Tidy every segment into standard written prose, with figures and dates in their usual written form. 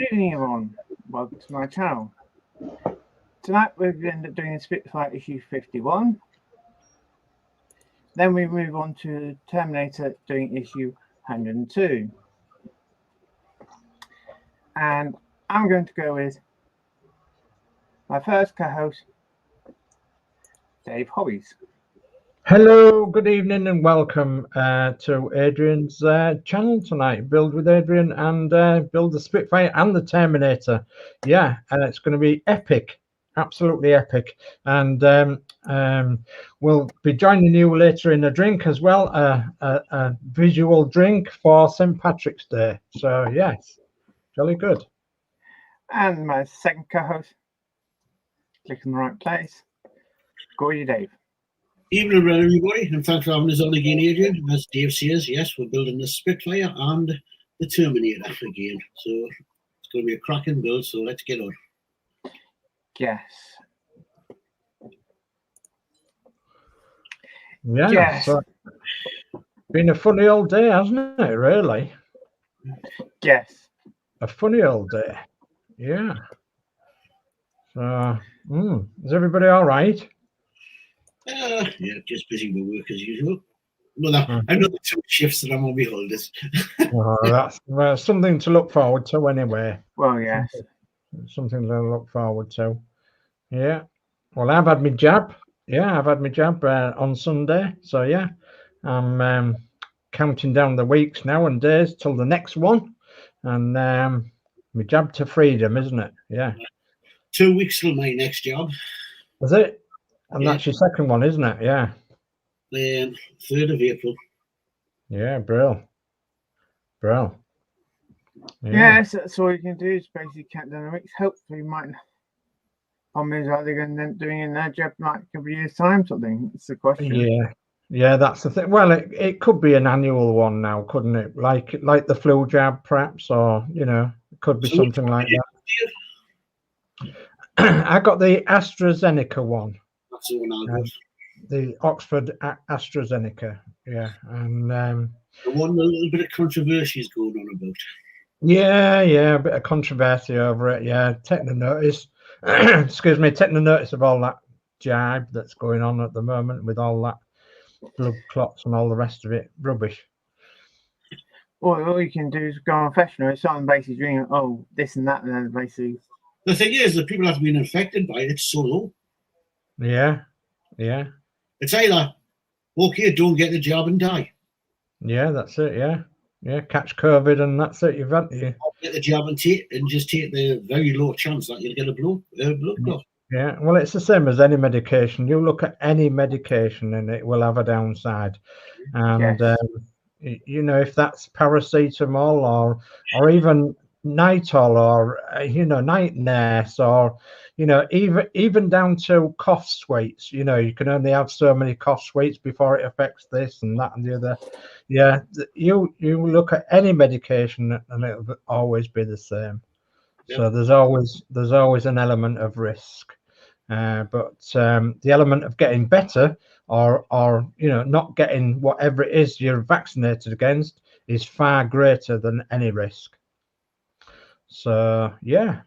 Good evening, everyone. Welcome to my channel. Tonight we're going to be doing Spitfire issue 51. Then we move on to Terminator doing issue 102. And I'm going to go with my first co-host, Dave Hobbies. Hello, good evening and welcome to Adrian's channel tonight, Build with Adrian, and Build the Spitfire and the Terminator. Yeah, and it's going to be epic, absolutely epic. And we'll be joining you later in a drink as well, a visual drink for St. Patrick's Day. So yes, jolly good. And my second co-host, click in the right place, Gordy Dave. Evening, everybody, and thanks for having us on again, Adrian. As Dave says, yes, we're building the Spitfire and the Terminator again. So it's going to be a cracking build, so let's get on. Yes. Yeah, yes. So been a funny old day, hasn't it, really? Yes. A funny old day. Yeah. So, is everybody all right? Yeah, just busy with work as usual. Well, another 2 shifts that I'm on my holidays. That's something to look forward to anyway. Well, yes. Something to look forward to. Yeah. Well, I've had my jab. Yeah, I've had my jab on Sunday. So, yeah, I'm counting down the weeks now and days till the next one. And my jab to freedom, isn't it? Yeah. 2 weeks till my next job. Is it? And that's your second one, isn't it? Yeah. 3rd of April. Yeah, brill. Yeah, yes, that's all you can do is basically count down the weeks. Hopefully, you might. Problems are they going to doing in their job like a couple of years' time, something? It's the question. Yeah, that's the thing. Well, it could be an annual one now, couldn't it? Like the flu jab, perhaps, or it could be something like that. I got the AstraZeneca one. That's the one I got. The Oxford AstraZeneca, yeah, and the one with a little bit of controversy is going on about. Yeah, a bit of controversy over it. Yeah, taking the notice. Excuse me, taking the notice of all that jibe that's going on at the moment with all that blood clots and all the rest of it. Rubbish. Well, all you can do is go on professional. It's on basically doing this and that, and then basically. The thing is, the people that have been infected by it's so low. Yeah. It's either okay, don't get the job and die. Yeah, that's it. Yeah, catch COVID and that's it. You've had you. Get the job and just take the very low chance that you'll get a blood clot. Yeah, well, it's the same as any medication. You look at any medication and it will have a downside. And if that's paracetamol or even Nitol or night nurse or even down to cough sweets. You can only have so many cough sweets before it affects this and that and the other. Yeah, you look at any medication and it'll always be the same. Yep. So there's always an element of risk, but the element of getting better or not getting whatever it is you're vaccinated against is far greater than any risk. So yeah.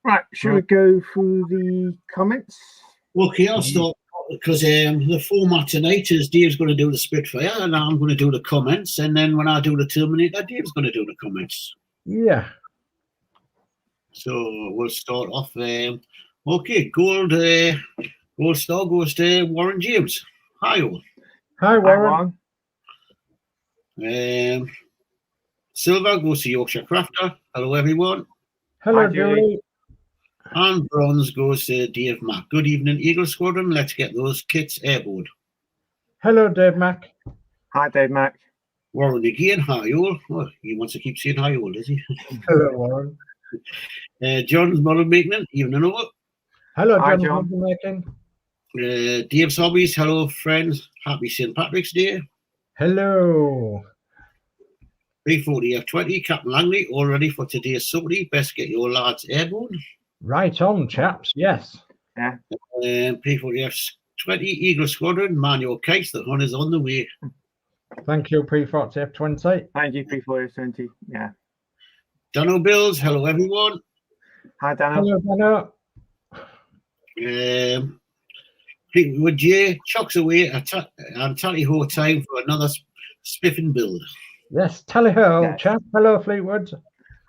Right, should we go through the comments? Okay, I'll start because the format tonight is Dave's going to do the Spitfire and I'm going to do the comments, and then when I do the Terminator, Dave's going to do the comments. Yeah. So we'll start off. Okay, gold star goes to Warren James. Hi all. Hi Warren. Silver goes to Yorkshire Crafter. Hello everyone. Hello Julie. And bronze goes to Dave Mack. Good evening, Eagle Squadron. Let's get those kits airborne. Hello, Dave Mack. Hi, Dave Mack. Warren again. Hi, all. Oh, he wants to keep saying hi, all, does he? Hello, Warren. John's model making. Evening over. Hello, John. Making. Dave's hobbies. Hello, friends. Happy St. Patrick's Day. Hello. 340 F20. Captain Langley, all ready for today's sortie. Best get your lads airborne. Right on, chaps. Yes. Yeah. P40 F20 Eagle Squadron. Man your case. The hunt is on the way. Thank you, P40 F20. Thank you, P40 F20. Yeah. Dano Builds. Hello, everyone. Hi, Dano. Hello, Dano. Fleetwood J chucks away and tally ho time for another spiffing build. Yes, tally ho, Yes. chap. Hello, Fleetwood.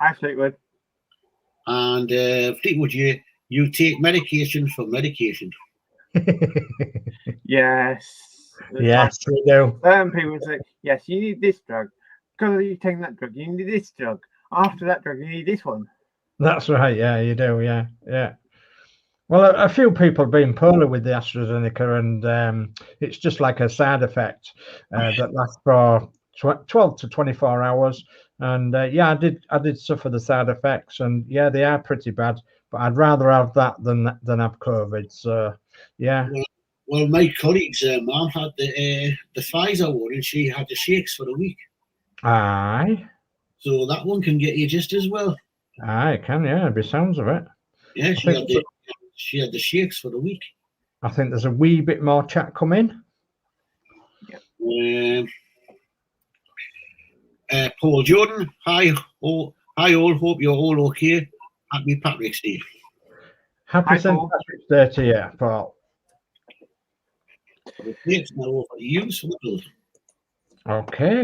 Hi, Fleetwood. And Fleetwood J, you take medication for medication. Yes. Yes, we do. Certain people say, yes, you need this drug. Because you taking that drug, you need this drug. After that drug, you need this one. That's right. Yeah, you do. Yeah, yeah. Well, a few people have been poorly with the AstraZeneca, and it's just like a side effect that lasts for 12 to 24 hours. And yeah, I did suffer the side effects, and yeah, they are pretty bad. But I'd rather have that than have COVID. So yeah. Well, my colleague's mom had the Pfizer one, and she had the shakes for a week. Aye. So that one can get you just as well. Aye, it can. Yeah, be sounds of it. Yeah, she had the shakes for the week. I think there's a wee bit more chat coming. Yeah. Paul Jordan, hi all. Hope you're all okay. Happy Patrick's Day. Happy St. Patrick's Day to you, Paul. It's now over to you, so Okay,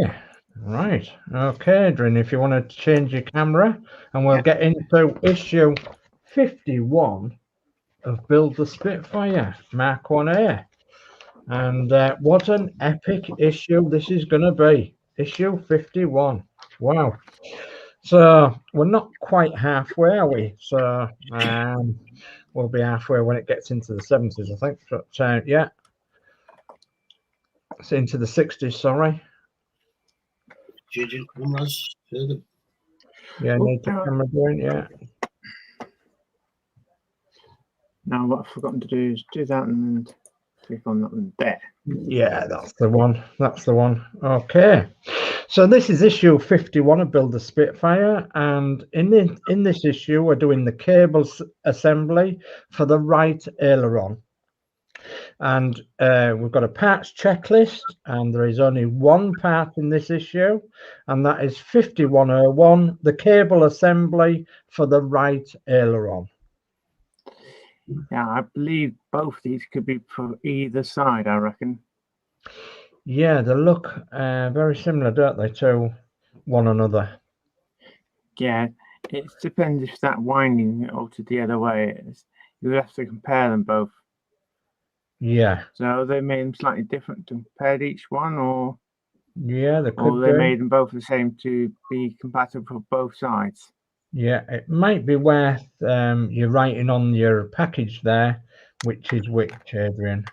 right. Okay, Adrian, if you want to change your camera, and we'll get into issue 51 of Build the Spitfire Mark 1A. And what an epic issue this is going to be. Issue 51. Wow. So we're not quite halfway, are we? So we'll be halfway when it gets into the 70s, I think. But yeah. It's into the 60s, sorry. Changing cameras. Yeah, need the camera doing, yeah. Now what I've forgotten to do is do that and click on that one there. Yeah, that's the one. That's the one. Okay. So this is issue 51 of Build the Spitfire, and in this issue we're doing the cables assembly for the right aileron. And we've got a parts checklist, and there is only one part in this issue, and that is 5101, the cable assembly for the right aileron. Yeah, I believe both these could be for either side, I reckon. Yeah, they look very similar, don't they, to one another? Yeah, it depends if that winding altered the other way. You have to compare them both. Yeah. So they made them slightly different to compare each one, or yeah, they could. Or they made them both the same to be compatible for both sides. Yeah, it might be worth you writing on your package there, which is which, Adrian.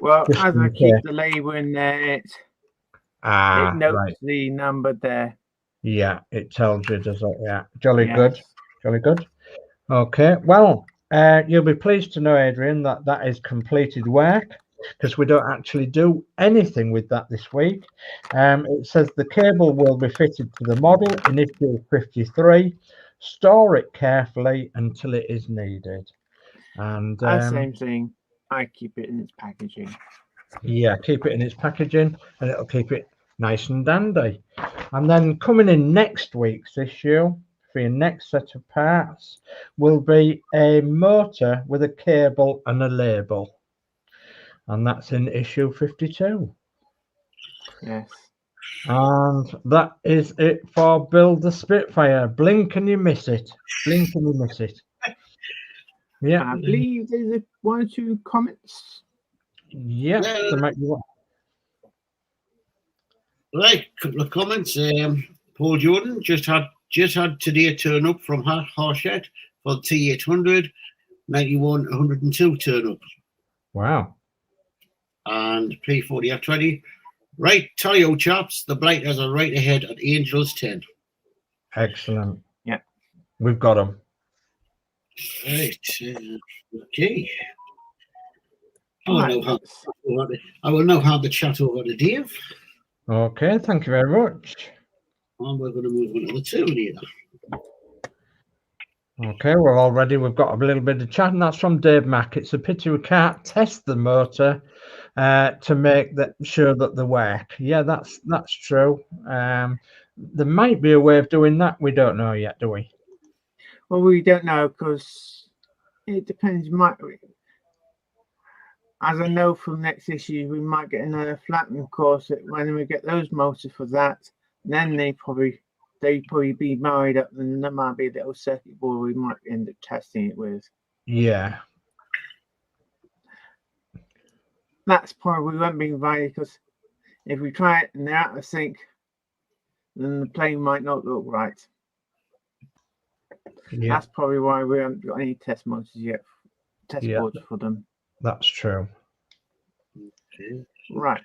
Well, just as I keep the label in there, it notes the number there. Yeah, it tells you, does it? Yeah, jolly good, jolly good. Okay, well, you'll be pleased to know, Adrian, that that is completed work, because we don't actually do anything with that this week. It says the cable will be fitted to the model in issue 53. Store it carefully until it is needed. And same thing. I keep it in its packaging. Yeah, keep it in its packaging, and it'll keep it nice and dandy. And then coming in next week's issue for your next set of parts will be a motor with a cable and a label. And that's in issue 52. Yes. And that is it for Build the Spitfire. Blink and you miss it. Blink and you miss it. Yeah. I believe there's one or two comments. Yeah. Right, couple of comments. Paul Jordan just had today turn up from Hachette for the T-800, 91, 102 turn up. Wow. And P40 F20. Right, Tayo chaps, the blighters are right ahead at Angels 10. Excellent. Yeah. We've got them. Right. Okay. I will now hand the chat over to Dave. Okay, thank you very much. And we're going to move on to the Terminator. Okay, we're all ready. We've got a little bit of chat, and that's from Dave Mack. It's a pity we can't test the motor to make sure that they work. Yeah, that's true. there might be a way of doing that. We don't know yet, do we? Well, we don't know because it depends. As I know from next issue, we might get another flattened course. When we get those motors for that, then they probably be married up, and there might be a little circuit board we might end up testing it with. Yeah. That's probably won't be invited because if we try it and they're out of sync, then the plane might not look right. Yeah. That's probably why we haven't got any test motors yet, boards for them. That's true. Okay. Right.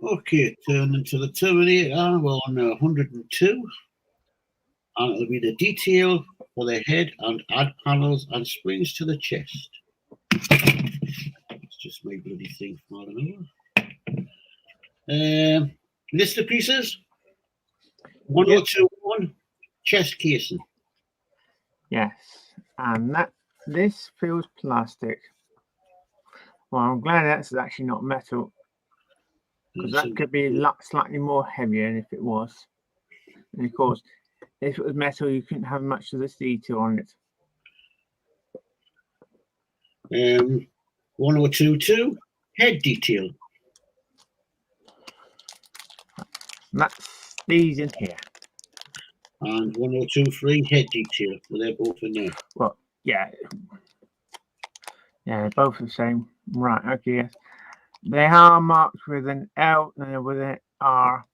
Okay, turning to the Terminator on 102. And it'll be the detail for the head and add panels and springs to the chest. It's just my bloody thing falling over. List of pieces. 1021 chest casing. Yes, and this feels plastic. Well, I'm glad that's actually not metal, because that could be a lot slightly more heavier than if it was. And of course, if it was metal, you couldn't have much of this detail on it. 1022 head detail. That's these in here. And 1023 head detail. Well, they're both in there. Well, yeah, they're both the same. Right, okay, yes. They are marked with an L and with an R.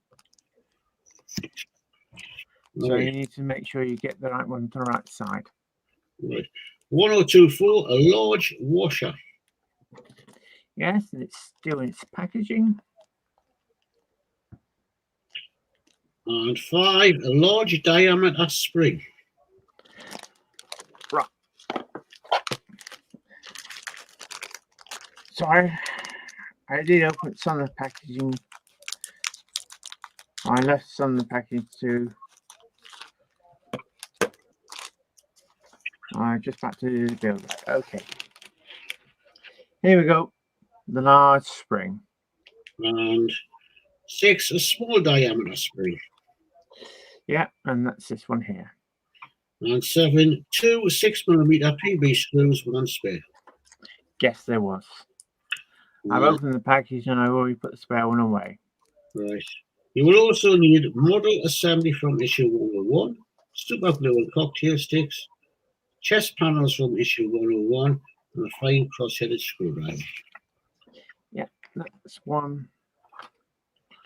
So Right. you need to make sure you get the right one to the right side. Right. 1024, a large washer. Yes, and it's still in its packaging. And 5, a large diameter spring. Right. Sorry, I did open some of the packaging. I left some of the packaging too. I'm just about to do the build. Okay. Here we go. The large spring. And 6, a small diameter spring. Yeah, and that's this one here. And 7, 2 6mm PB screws with one spare. Yes, there was. I've opened the package and I've already put the spare one away. Right. You will also need model assembly from issue 101, super glue and cocktail sticks, chest panels from issue 101, and a fine cross-headed screwdriver. Yeah, that's one.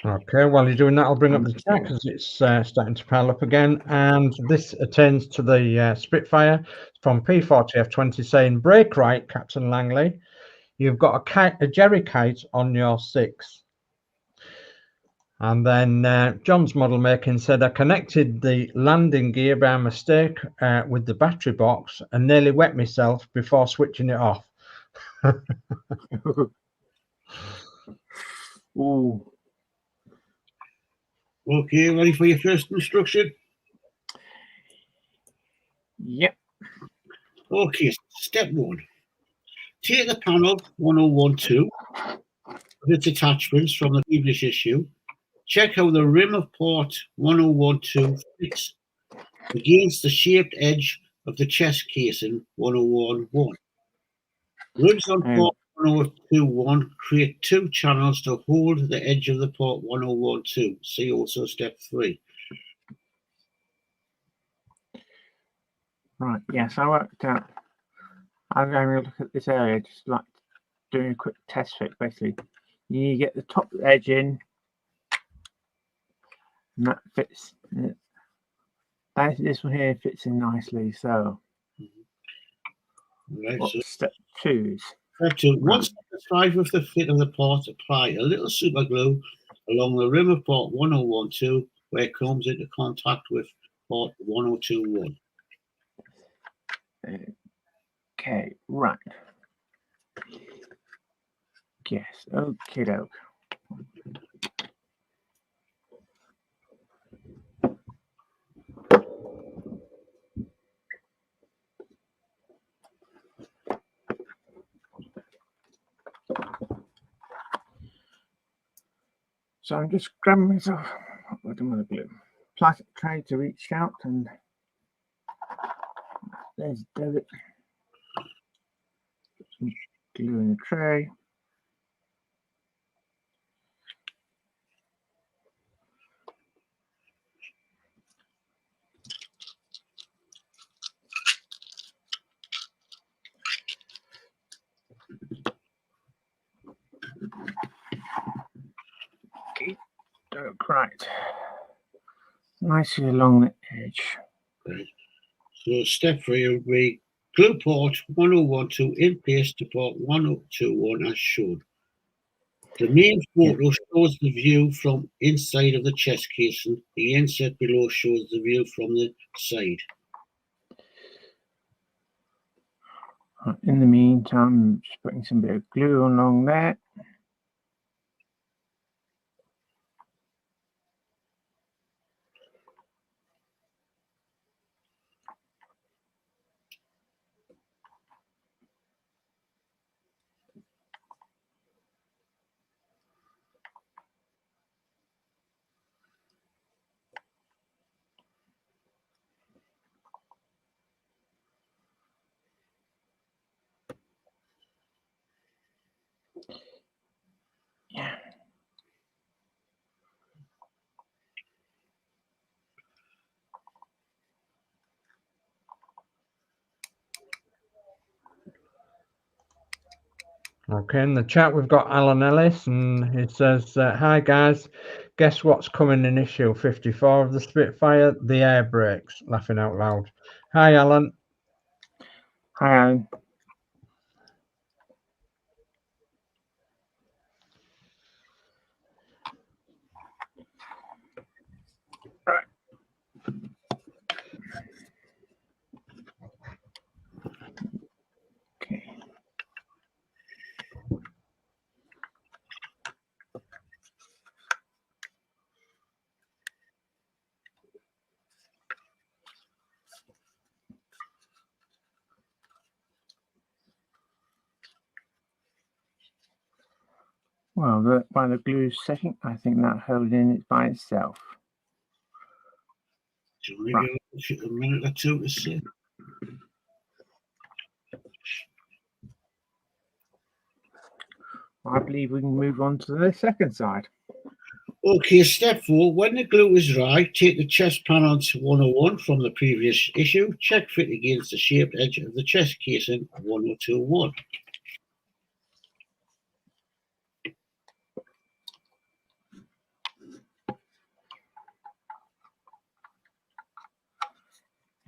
Okay, while you're doing that, I'll bring up the check because it's starting to pile up again. And this attains to the Spitfire from P40F20 saying, "Brake right, Captain Langley. You've got a Jerry kite on your 6. And then John's model making said, "I connected the landing gear by mistake with the battery box and nearly wet myself before switching it off." Ooh. Okay, ready for your first instruction? Yep. Okay, step 1. Take the panel 1012 with its attachments from the previous issue. Check how the rim of port 1012 fits against the shaped edge of the chest casing 1011. Ribs on port 1021 create 2 channels to hold the edge of the port 1012. See also step 3. Right, yes, I worked out. I'm going to look at this area, just like doing a quick test fit. Basically, you get the top edge in, and that fits. This one here fits in nicely. So, Right, what's so step 2 is? Step 2. Once satisfied with the fit of the port, apply a little super glue along the rim of port 1012 where it comes into contact with port 1021. Okay, right. Yes, okay, doke. So I'm just grabbing myself. What am I glue? plastic tray to reach out, and there's David. Put some glue in the tray. Okay, right. Nicely along the edge. Okay. So step 3 will be glue port 1012 in place to port 1021 as shown. The main photo shows the view from inside of the chest casing. The inset below shows the view from the side. In the meantime, just putting some bit of glue along there. Yeah. Okay, in the chat we've got Alan Ellis, and he says, "Hi guys, guess what's coming in issue 54 of the Spitfire? The air brakes." Laughing out loud. Hi, Alan. Hi, Alan. Right. Okay. Well, while the glue's setting, I think that holding it by itself. Do you want to give it a minute or two to see? I believe we can move on to the second side. Okay, step 4. When the glue is dry, take the chest panel to 101 from the previous issue. Check fit against the shaped edge of the chest casing 1021.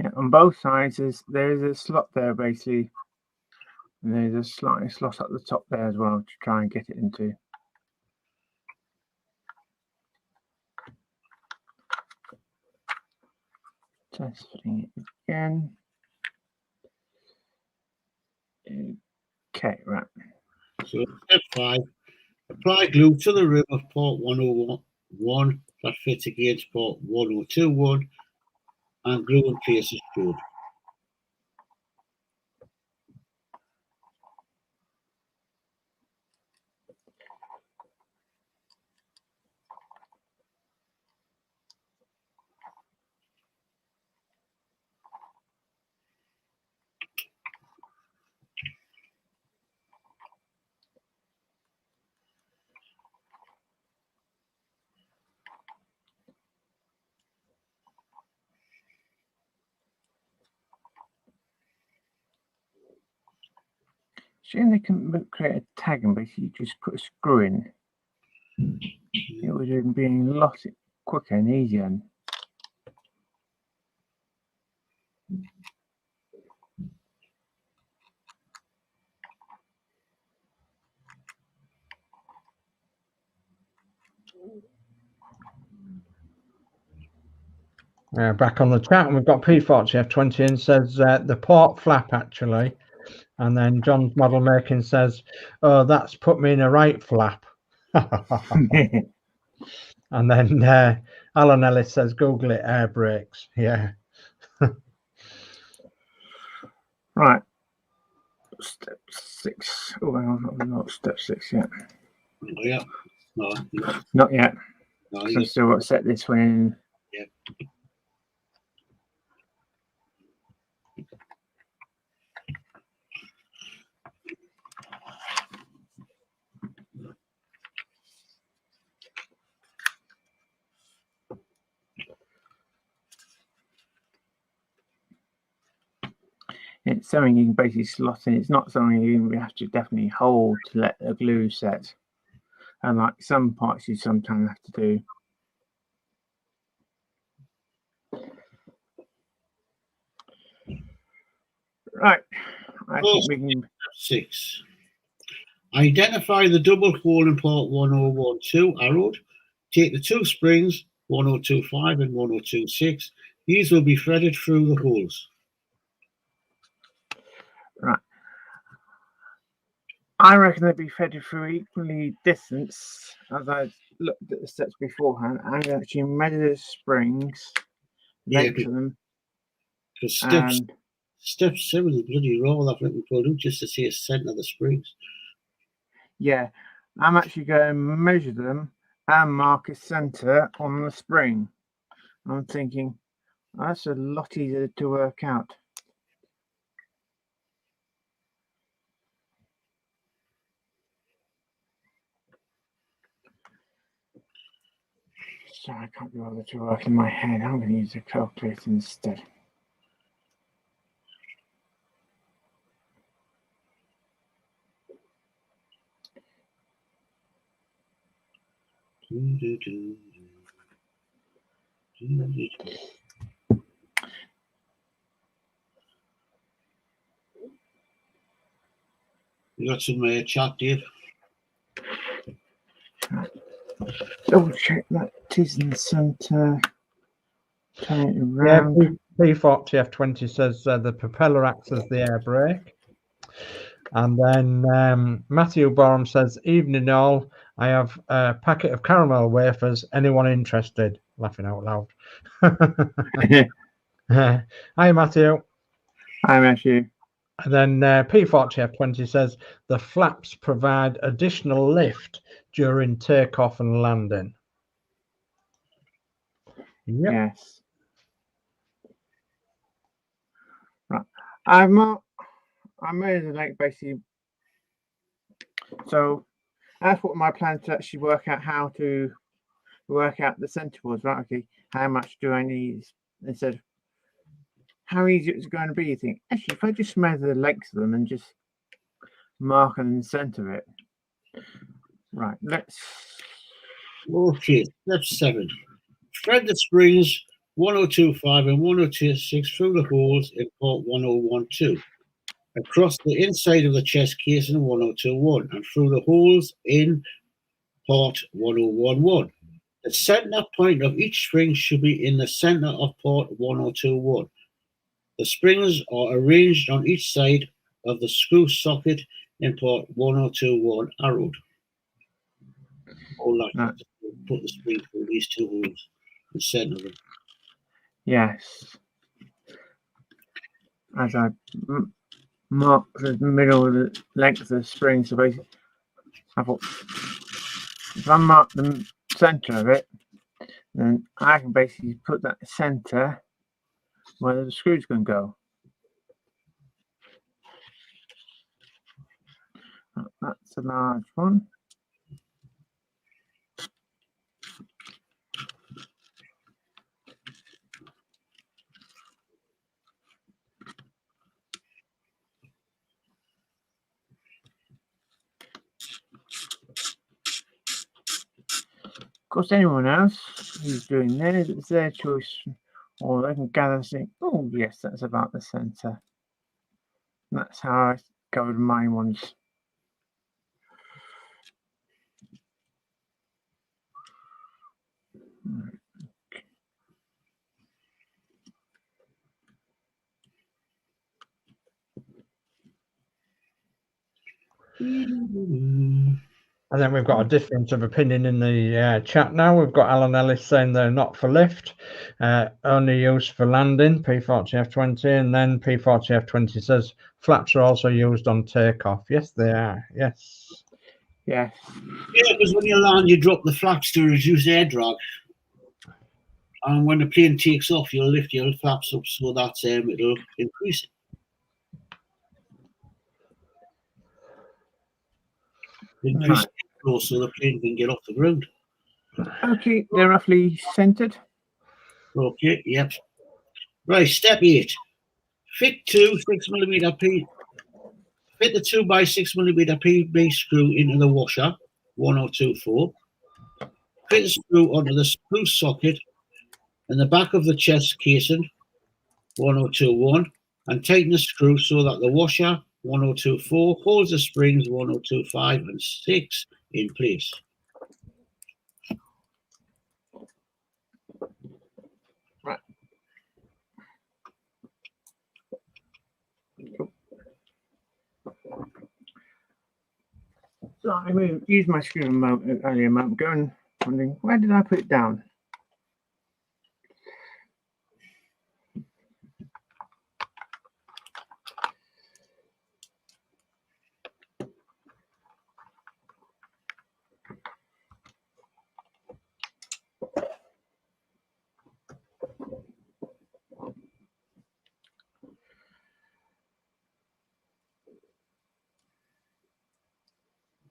Yeah, on both sides, there is a slot there, basically. And there's a slight slot at the top there as well to try and get it into. Test fitting it again. Okay, right. So step 5. Apply glue to the rim of port 101 that fits against port 1021 and glue in place as shown. Shouldn't they can create a tag and basically just put a screw in? It would have been a lot quicker and easier. Back on the chat, and we've got P40F20 in, says the port flap actually, and then John's model making says, "Oh, that's put me in a right flap." And then Alan Ellis says, "Google it, air brakes." Yeah. Right. Step 6. Oh, hang on, not step 6 yet. Oh, yeah. No, Not yet. no, So I've still got to set this one in. Yeah. It's something you can basically slot in. It's not something you have to definitely hold to let the glue set. And like some parts you sometimes have to do. Right. I think we can. 6. Identify the double hole in port 1012 arrowed. Take the 2 springs, 1025 and 1026. These will be threaded through the holes. Right. I reckon they'd be threaded through equally distance. As I looked at the steps beforehand, and actually measure the springs, length of them. Because step 7 is bloody roll off it before just to see a centre of the springs. Yeah, I'm actually going to measure them and mark a centre on the spring. I'm thinking that's a lot easier to work out. So I can't be bothered to work in my head. I'm going to use a calculator instead. You got some chat, Dave? Double check that it is in the centre. Turn it around. Yeah, P40 F20 says the propeller acts as the air brake. And then Matthew Borum says, evening all, I have a packet of caramel wafers. Anyone interested? Laughing out loud. Hi, Matthew. Hi, Matthew. And then P40 F20 says, the flaps provide additional lift during takeoff and landing. Yep. Yes. Right. I made the lake basically. So that's what my plan to actually work out how to work out the centre was, right? Okay, how much do I need? Instead of how easy it's going to be, you think, actually, if I just measure the length of them and just mark in the centre of it. Right, let's. Okay, step 7. Thread the springs 1025 and 1026 through the holes in port 1012, across the inside of the chest case in 1021, and through the holes in port 1011. The centre point of each spring should be in the centre of port 1021. The springs are arranged on each side of the screw socket in port 1021 arrowed. All that No. put the spring through these 2 holes, the centre of them. Yes. As I mark the middle of the length of the spring, so basically, I thought if I mark the centre of it, then I can basically put that centre where the screw's going to go. That's a large one. Of course, anyone else who's doing theirs, it's their choice, or they can gather and think, oh, yes, that's about the centre. That's how I go with my ones. And then we've got a difference of opinion in the chat now. We've got Alan Ellis saying they're not for lift, only used for landing, P40 F20. And then P40 F20 says flaps are also used on takeoff. Yes, they are. Yes. Yes. Yeah, because when you land, you drop the flaps to reduce air drag. And when the plane takes off, you'll lift your flaps up so that it'll increase. Increase it so the plane can get off the ground. Okay, they're roughly centered. Okay, yep. Right, step 8. Fit two 6mm P. Fit the 2 by 6mm PB screw into the washer, 1024. Fit the screw onto the spruce socket in the back of the chest casing, 1021, and tighten the screw so that the washer, 1024, holds the springs, 1025 and 6 in place. Right. So I used my screw earlier a moment ago and wondering, where did I put it down?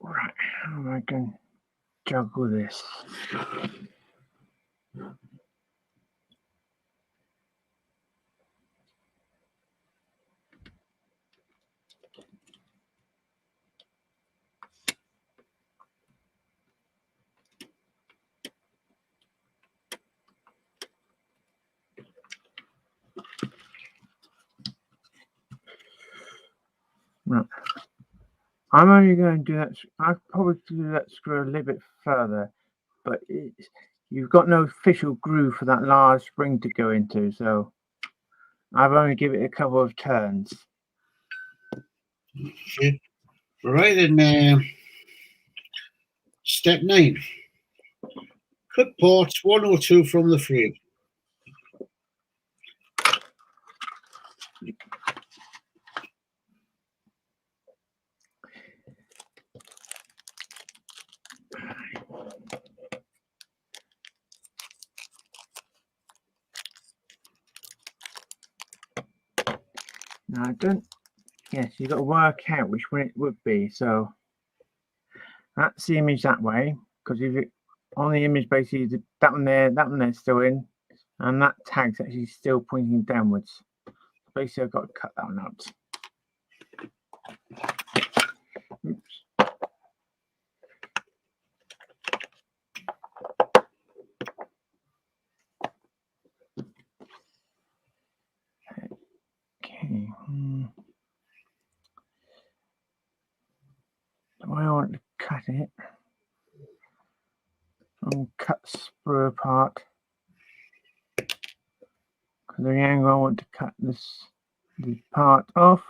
Right, how am I going to juggle this? Right. I'm only going to do that. I'll probably do that screw a little bit further, but you've got no official groove for that large spring to go into, so I've only given it a couple of turns. Okay. Right, then step 9. Cut ports 102 from the frame. Now I don't. Yes, you've got to work out which one it would be. So that's the image that way, because if it on the image basically that one there's still in, and that tag's actually still pointing downwards. Basically, I've got to cut that one out. Oops. Okay. Do I want to cut it? And cut sprue apart. Because the angle I want to cut the part off.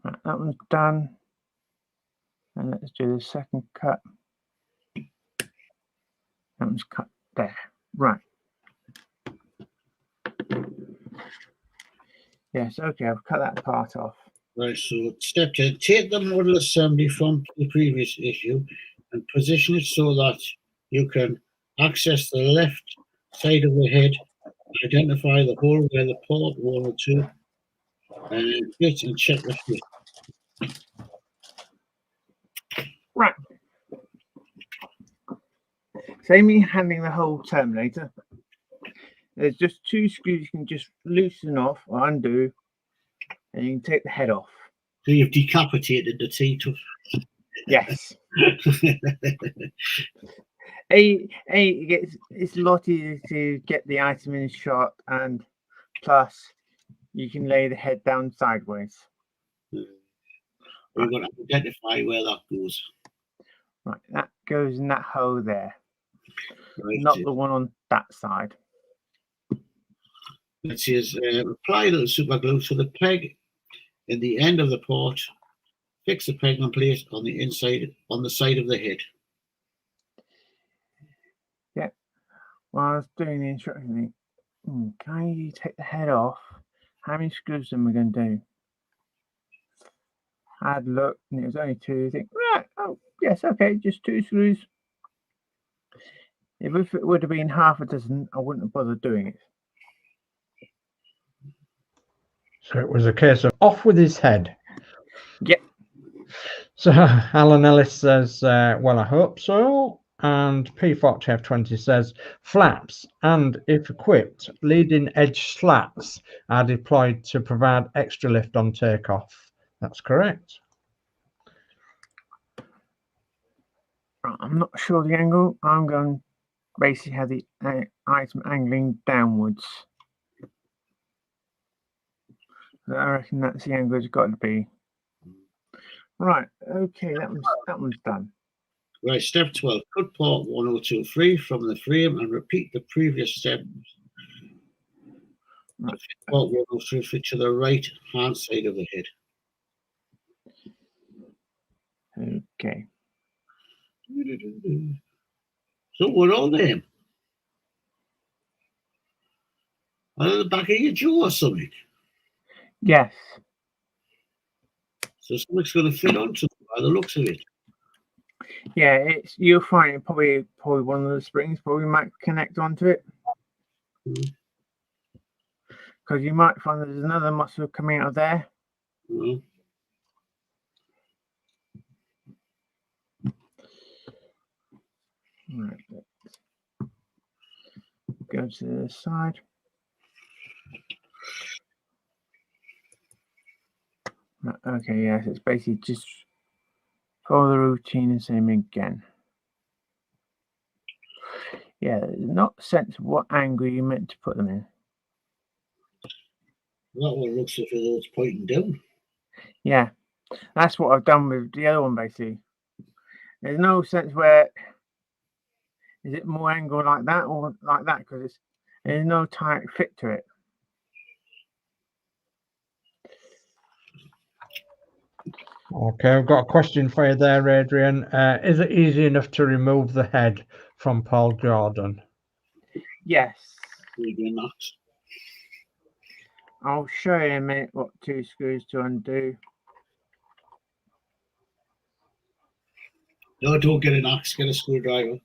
Right, that one's done. And let's do the second cut. That one's cut there. Right. Yes, okay, I've cut that part off. Right, so step 10, take the model assembly from the previous issue and position it so that you can access the left side of the head, identify the hole where the port 102 and fit and check the fit. Right. Same me handling the whole Terminator. There's just 2 screws you can just loosen off or undo, and you can take the head off. So you've decapitated the T-800. Yes. It's a lot easier to get the item in shot, and plus you can lay the head down sideways. You've got to identify where that goes. Right, that goes in that hole there. Right. Not the one on that side. It says apply a little super glue to the peg in the end of the port. Fix the peg in place on the inside, on the side of the head. Yeah. While I was doing the instruction, can you take the head off? How many screws am I going to do? I had looked, and it was only 2. You think, right? Oh, yes, okay, just 2 screws. If it would have been half a dozen, I wouldn't have bothered doing it. So it was a case of off with his head. Yep. So Alan Ellis says, well, I hope so. And P40F20 says, flaps and, if equipped, leading edge slats are deployed to provide extra lift on takeoff. That's correct. I'm not sure the angle. I'm going to basically have the item angling downwards. I reckon that's the angle it's got to be. Right, okay, that one's done. Right, step 12. Cut port 1023 from the frame and repeat the previous step. Right. Port 103 fit to the right hand side of the head. Okay. So what are them? Are they the back of your jaw or something? Yes. So something's going to fit onto them by the looks of it. Yeah, you'll find it probably one of the springs probably might connect onto it. Because you might find there's another muscle coming out of there. Right, let's go to the side. Right, okay, yes, it's basically just follow the routine and same again. Yeah, there's not a sense of what angle you meant to put them in. That one looks as though it's pointing down. Yeah, that's what I've done with the other one basically. There's no sense where is it more angle like that or like that, because there's no tight fit to it. Okay, I've got a question for you there, Adrian. Is it easy enough to remove the head from Paul Jordan? Yes. Not. I'll show you in a minute what 2 screws to undo. No, don't get an axe, get a screwdriver.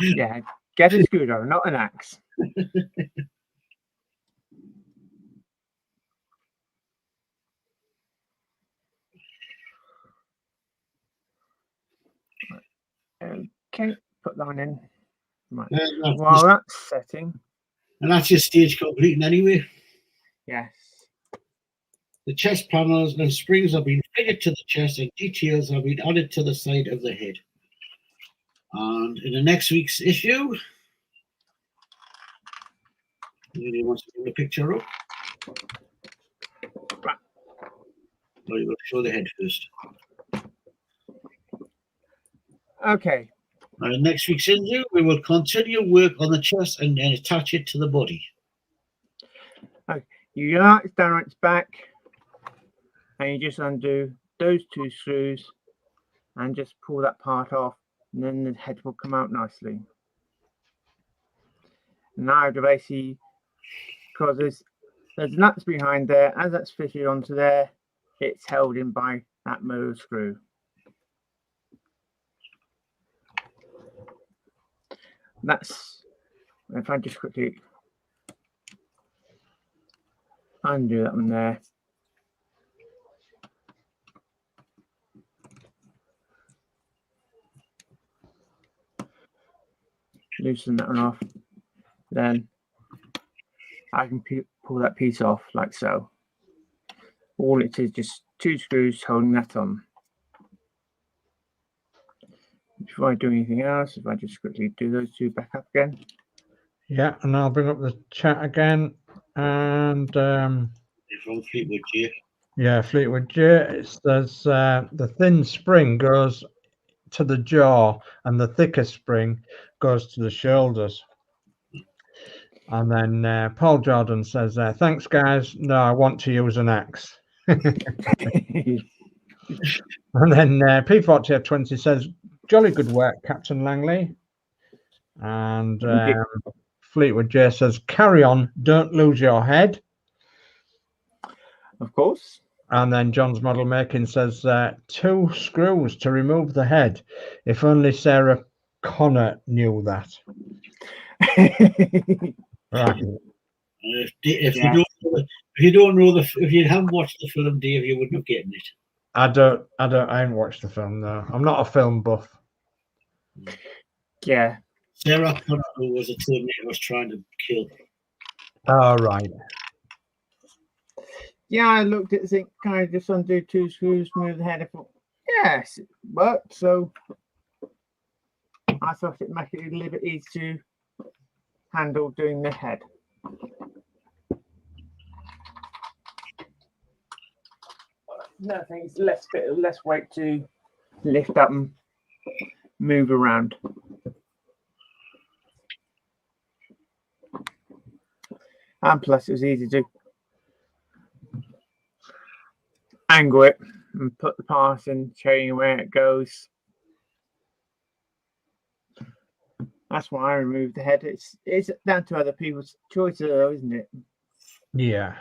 Yeah, get a screwdriver, not an axe. Okay, put that one in. Right. While that's setting. And that's your stage completing anyway. Yes. The chest panels and springs have been fitted to the chest and details have been added to the side of the head. And in the next week's issue, anybody wants to bring the picture up? Right. No, you will show the head first. Okay. And in next week's issue, we will continue work on the chest and then attach it to the body. Okay. You relax down on its back, and you just undo those 2 screws and just pull that part off, and then the head will come out nicely. Now to basically, because there's nuts behind there, as that's fitted onto there, it's held in by that motor screw. That's, if I just quickly undo that one there. Loosen that one off. Then I can pull that piece off like so. All it is just 2 screws holding that on. Before I do anything else, if I just quickly do those 2 back up again. Yeah, and I'll bring up the chat again. And From Fleetwood J. Yeah, Fleetwood J. It says the thin spring goes to the jaw and the thicker spring goes to the shoulders. And then Paul Jordan says, thanks, guys. No, I want to use an axe. And then P40F20 says, jolly good work, Captain Langley. And Fleetwood J says, carry on, don't lose your head. Of course. And then John's Model Making says 2 screws to remove the head. If only Sarah Connor knew that. Right. If you haven't watched the film, Dave, you wouldn't have gotten it. I haven't watched the film though. I'm not a film buff. Yeah. Sarah Connor, who was a Terminator, was trying to kill. Oh, right. Yeah, I looked at it, can I just undo 2 screws, move the head? I thought, yes, it worked. So I thought it'd make it a little bit easier to handle doing the head. No, I think it's less weight to lift up and move around. And plus, it was easy to angle it and put the part in, showing where it goes. That's why I removed the head. It's down to other people's choices, though, isn't it? Yeah.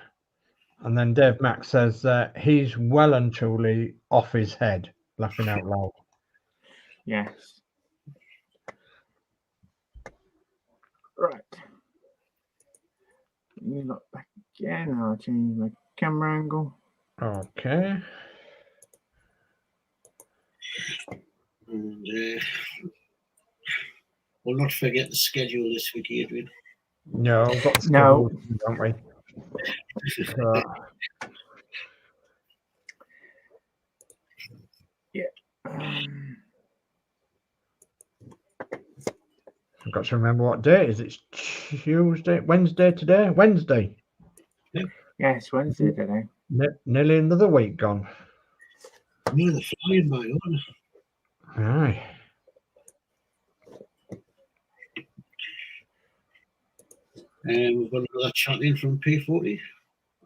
And then Dave Mack says he's well and truly off his head, laughing out loud. Yes. Right. You look back again. I'll change my camera angle. Okay. And we'll not forget the schedule this week, Adrian. No, we've got the No. schedule, don't we? So, yeah. I've got to remember what day it is. It's Tuesday, Wednesday today? Wednesday. Yes, Wednesday today. Nearly another week gone. No, they're flying by on. Aye. We've got another chat in from P40.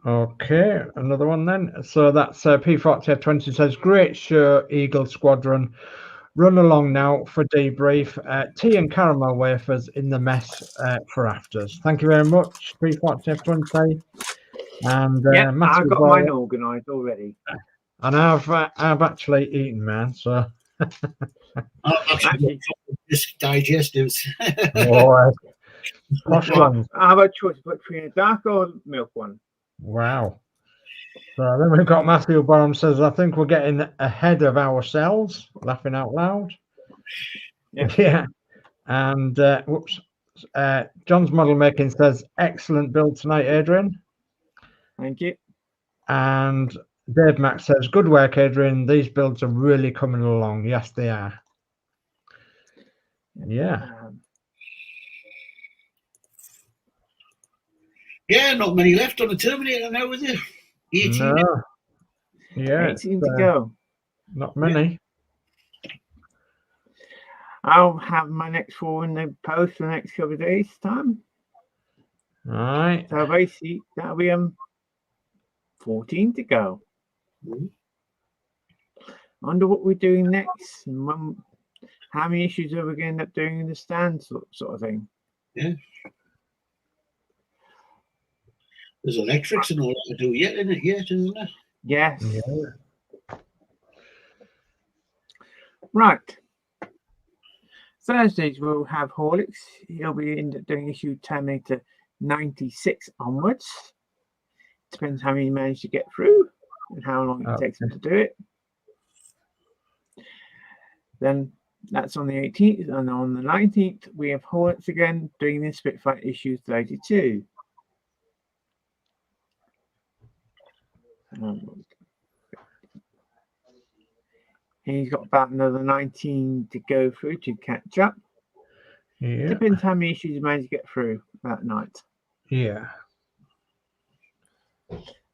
Okay, another one then. So that's P40F20 says, great show, Eagle Squadron. Run along now for debrief. Tea and caramel wafers in the mess for afters. Thank you very much, P40F20. And yeah, Matthew I've got Boyle, mine organised already. And I've actually eaten mine, so. I've actually got this digestives. Oh, posh ones. I have a choice between a dark or milk one. Wow. So then we've got Matthew Borum says, I think we're getting ahead of ourselves, laughing out loud. Yeah. Yeah. And John's Model Making says, excellent build tonight, Adrian. Thank you. And Dave Mack says, good work, Adrian. These builds are really coming along. Yes, they are. Yeah. Yeah, not many left on the Terminator now, is there? 18. No. Yeah. 18 to go. Not many. I'll have my next one in the post for the next couple of days' time. All right. So basically, that'll be 14 to go. Mm-hmm. I wonder what we're doing next. And how many issues are we going to end up doing in the stand sort of thing? Yeah. There's electrics and all that to do yet, isn't there? Yes. Yeah. Right. Thursdays we'll have Horlicks. He'll be doing issue Terminator 96 onwards. Depends how many manage to get through and how long it takes them to do it. Then that's on the 18th, and on the 19th we have Horlicks again doing the Spitfire issue 32. He's got about another 19 to go through to catch up. Yeah. Depends how many issues you manage to get through that night. Yeah.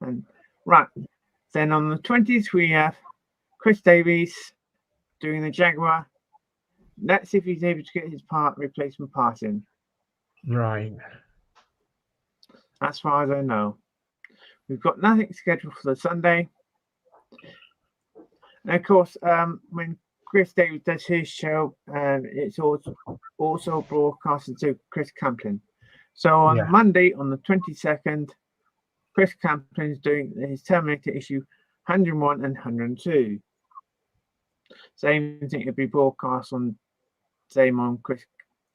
And right, then on the 20th we have Chris Davies doing the Jaguar. Let's see if he's able to get his replacement part in. Right. As far as I know, we've got nothing scheduled for the Sunday. And of course, when Chris Davies does his show, it's also broadcasted to Chris Camplin. So on Monday, on the 22nd, Chris Camplin is doing his Terminator issue 101 and 102. Same thing, it'll be broadcast on same on Chris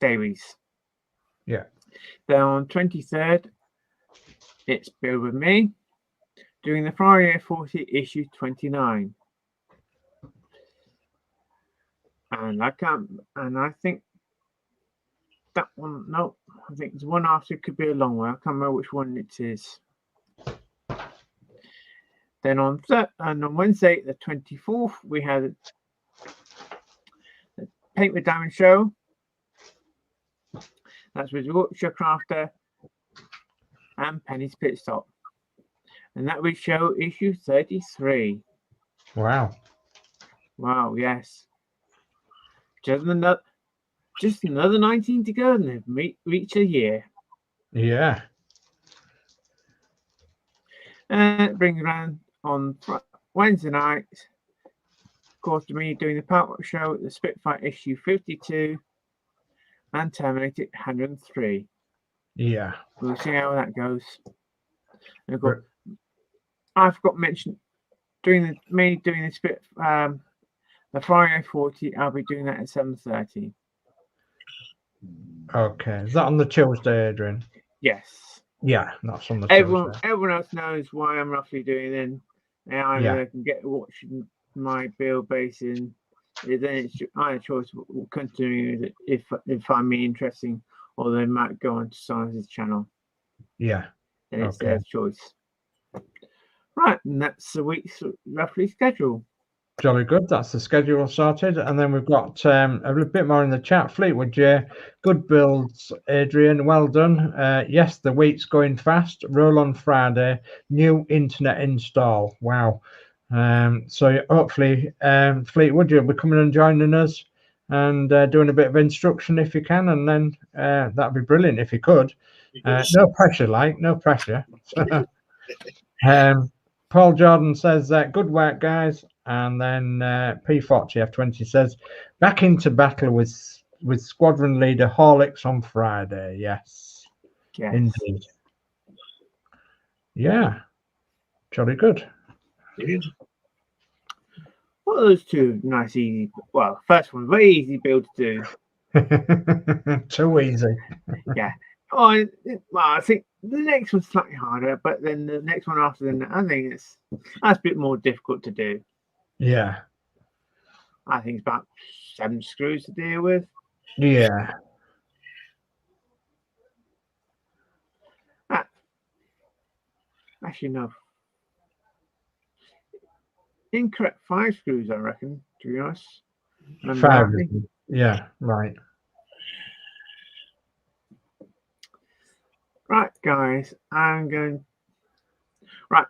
Davies. Yeah. Then on 23rd, it's Build with me, doing the Friday 40 issue 29. And I think that one, no, I think the one after could be a long one. I can't remember which one it is. Then on Wednesday, the 24th, we had the Paint with Diamond show. That's with Yorkshire Crafter and Penny's Pit Stop. And that would show issue 33. Wow. Wow, yes. Just another 19 to go and they've reached a year. Yeah. And it brings around on Wednesday night, of course, to me doing the Power show, the Spitfire issue 52 and Terminator 103. Yeah. We'll see how that goes. And of course, I forgot to mention doing the Friday 40. I'll be doing that at 7:30. Okay. Is that on the Tuesday, Adrian? Yes. Yeah, that's on the Tuesday. Everyone else knows why I'm roughly doing it. And either can get watching my build basing. Then it's either choice will continue if I'm interesting, or they might go on to Simon's channel. Yeah. And it's their choice. Right, and that's the week's roughly schedule. Jolly good. That's the schedule sorted. And then we've got a little bit more in the chat. Fleetwood J, good builds, Adrian. Well done. Yes, the week's going fast. Roll on Friday. New internet install. Wow. So hopefully, Fleetwood, you'll be coming and joining us and doing a bit of instruction if you can. And then that'd be brilliant if you could. No pressure, no pressure. Paul Jordan says, good work, guys. And then P40F20 says, back into battle with Squadron Leader Horlicks on Friday. Yes. Indeed. Yeah. Jolly good. What are those two nice, easy? Well, first one, very easy build to do. Too easy. Yeah. Oh, well, I think the next one's slightly harder, but then the next one after that, I think that's a bit more difficult to do. Yeah. I think it's about 7 screws to deal with. Yeah. Actually, no. Incorrect 5 screws, I reckon, to be honest. 5. Yeah, right. Right, guys, I'm going. Right.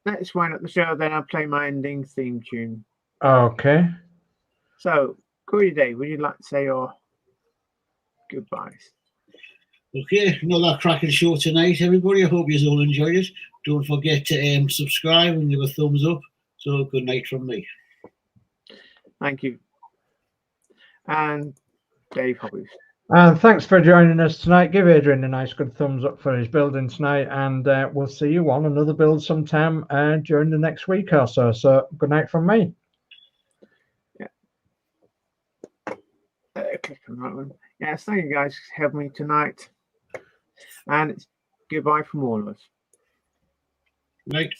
Let's wind up the show, then I'll play my ending theme tune. Okay. So, Corey Day, would you like to say your goodbyes? Okay, another cracking show tonight, everybody. I hope you all enjoyed it. Don't forget to subscribe and give a thumbs up. So, good night from me. Thank you. And Dave Hobbies. And thanks for joining us tonight. Give Adrian a nice good thumbs up for his building tonight, and we'll see you on another build sometime during the next week or so. So good night from me. Yeah. Click on that one. Yes, thank you guys for helping me tonight. And it's goodbye from all of us. Night.